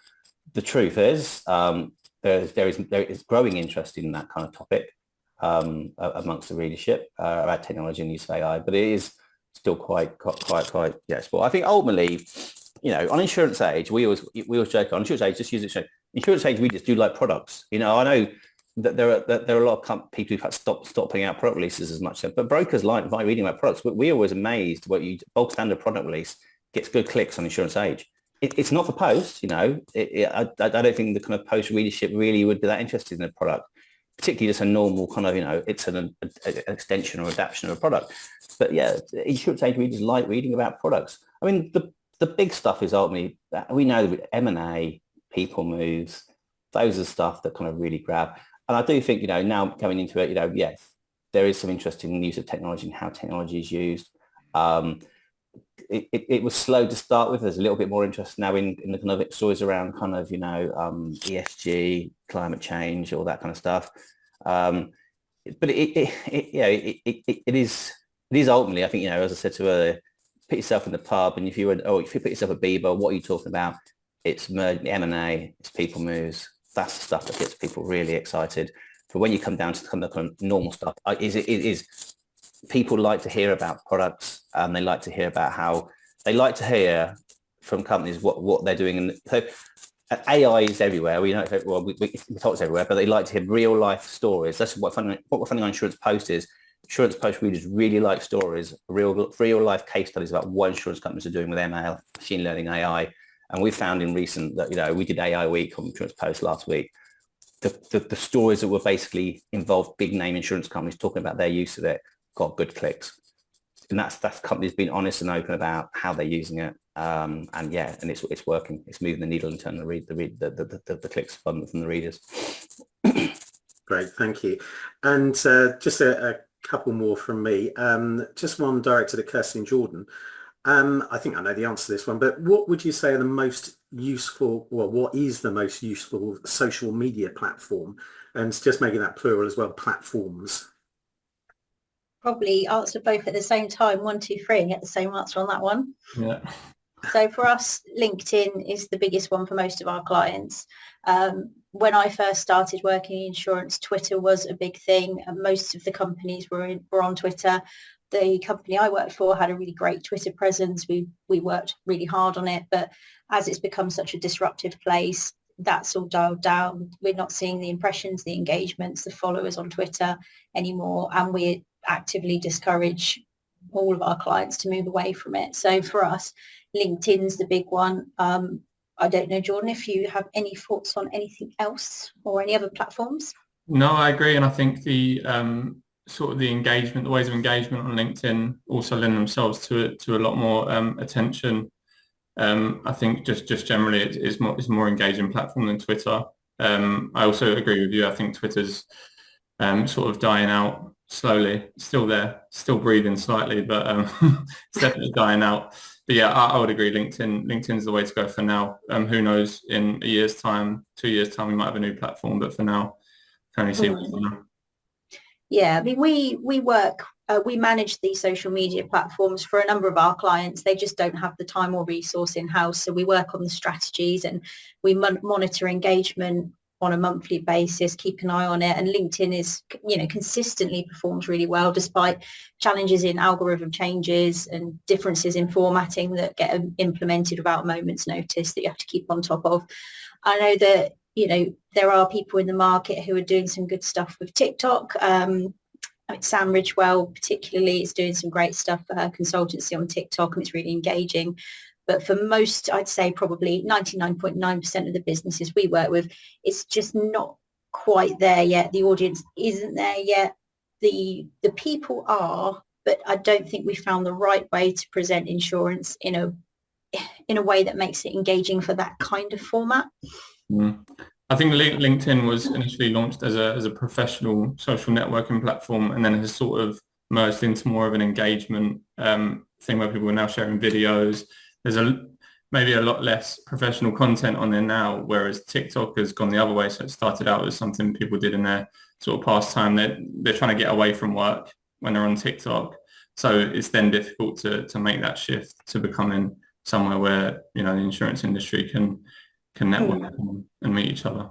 Speaker 4: The truth is, there is growing interest in that kind of topic amongst the readership about technology and use of AI, but it is still quite well, I think ultimately, on Insurance Age, we always joke on Insurance Age, just use it. Insurance Age readers do like products. I know that there are a lot of people who've had to stop putting out product releases as much, but brokers like reading about products. We're always amazed what bulk standard product release gets good clicks on Insurance Age. It's not for post, I don't think the kind of post readership really would be that interested in the product, particularly just a normal kind of, it's an extension or adaptation of a product. But yeah, Insurance Age readers like reading about products. I mean, the big stuff is ultimately, we know that M&A, people moves, those are stuff that kind of really grab. And I do think, now going into it, yes, there is some interesting use of technology and how technology is used. It was slow to start with. There's a little bit more interest now in the kind of stories around kind of, ESG, climate change, all that kind of stuff. But it is ultimately, I think, as I said to earlier, put yourself in the pub, and if you put yourself at Bieber, what are you talking about? It's M&A, it's people moves. That's the stuff that gets people really excited. But when you come down to the kind of normal stuff, it is people like to hear about products, and they like to hear about how they like to hear from companies what they're doing. And so AI is everywhere. We know, well, we talk it's everywhere, but they like to hear real life stories. That's what we're finding on Insurance Post is Insurance Post readers really like stories, real life case studies about what insurance companies are doing with ML, machine learning, AI. And we found in recent that, we did AI week on Insurance Post last week. The stories that were basically involved big name insurance companies talking about their use of it got good clicks. And that's companies being honest and open about how they're using it. And it's working. It's moving the needle in terms of the clicks from the readers.
Speaker 1: Great, thank you. And just a couple more from me. Just one directed at Kirsty and Jordan. I think I know the answer to this one, but what would you say are the most useful, what is the most useful social media platform? And just making that plural as well, platforms.
Speaker 2: Probably answer both at the same time, 1, 2, 3, and get the same answer on that one.
Speaker 3: Yeah.
Speaker 2: So for us, LinkedIn is the biggest one for most of our clients. When I first started working in insurance, Twitter was a big thing, and most of the companies were on Twitter. The company I worked for had a really great Twitter presence. We worked really hard on it, but as it's become such a disruptive place, that's all dialed down. We're not seeing the impressions, the engagements, the followers on Twitter anymore, and we actively discourage all of our clients to move away from it. So for us, LinkedIn's the big one. I don't know, Jordan, if you have any thoughts on anything else or any other platforms?
Speaker 3: No, I agree, and I think the sort of the engagement, the ways of engagement on LinkedIn also lend themselves to a lot more attention. I think just generally it's a more engaging platform than Twitter. I also agree with you. I think Twitter's sort of dying out slowly. Still there, still breathing slightly, but it's definitely dying out. But yeah, I would agree. LinkedIn's the way to go for now. Who knows? In a year's time, 2 years' time, we might have a new platform. But for now, can only see what's going on.
Speaker 2: Yeah, I mean, we manage these social media platforms for a number of our clients. They just don't have the time or resource in-house. So we work on the strategies and we monitor engagement on a monthly basis, keep an eye on it. And LinkedIn is, consistently performs really well despite challenges in algorithm changes and differences in formatting that get implemented without a moment's notice that you have to keep on top of. I know that, there are people in the market who are doing some good stuff with TikTok. Sam Ridgewell particularly is doing some great stuff for her consultancy on TikTok, and it's really engaging. But for most, I'd say probably 99.9% of the businesses we work with, it's just not quite there yet. The audience isn't there yet. The people are, but I don't think we found the right way to present insurance in a way that makes it engaging for that kind of format.
Speaker 3: I think LinkedIn was initially launched as a professional social networking platform, and then has sort of merged into more of an engagement thing where people are now sharing videos. There's maybe a lot less professional content on there now, whereas TikTok has gone the other way. So it started out as something people did in their sort of pastime. They're trying to get away from work when they're on TikTok. So it's then difficult to make that shift to becoming somewhere where, the insurance industry can network and meet each other.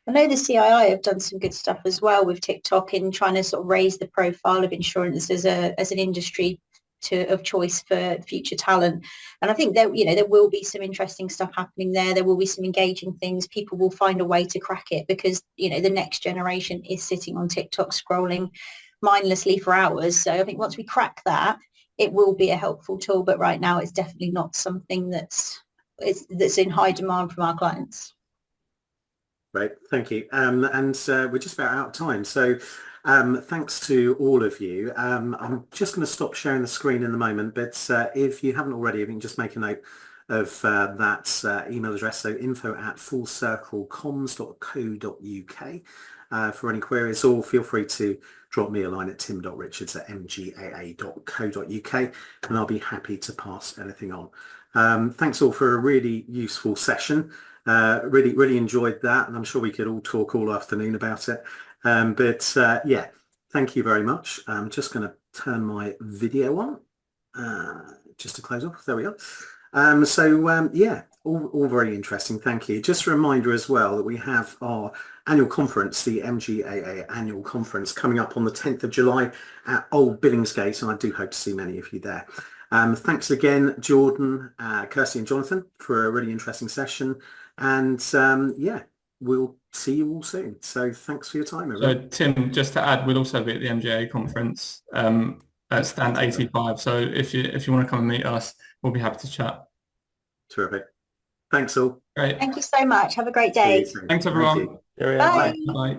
Speaker 2: I know the CII have done some good stuff as well with TikTok in trying to sort of raise the profile of insurance as an industry of choice for future talent. And I think there will be some interesting stuff happening there. There will be some engaging things. People will find a way to crack it because, the next generation is sitting on TikTok scrolling mindlessly for hours. So I think once we crack that, it will be a helpful tool. But right now, it's definitely not something that's in high demand from our clients.
Speaker 1: Great, thank you. And we're just about out of time. So thanks to all of you. I'm just going to stop sharing the screen in a moment, but if you haven't already, you can just make a note of that email address, so info@fullcirclecomms.co.uk for any queries, or feel free to drop me a line at tim.richards@mgaa.co.uk, and I'll be happy to pass anything on. Thanks all for a really useful session. Really enjoyed that, and I'm sure we could all talk all afternoon about it. Yeah, thank you very much. I'm just going to turn my video on just to close off. There we go. Yeah, all very interesting. Thank you. Just a reminder as well that we have our annual conference, the MGAA annual conference, coming up on the 10th of July at Old Billingsgate, and I do hope to see many of you there. Thanks again, Jordan, Kirsty and Jonathan, for a really interesting session. And yeah, we'll see you all soon. So thanks for your time, everyone.
Speaker 3: So Tim, just to add, we'll also be at the MGA conference at stand 85. So if you want to come and meet us, we'll be happy to chat.
Speaker 1: Terrific. Thanks all.
Speaker 3: Great.
Speaker 2: Thank you so much. Have a great day.
Speaker 3: Thanks everyone.
Speaker 1: Thank you.
Speaker 2: Bye.
Speaker 3: Bye.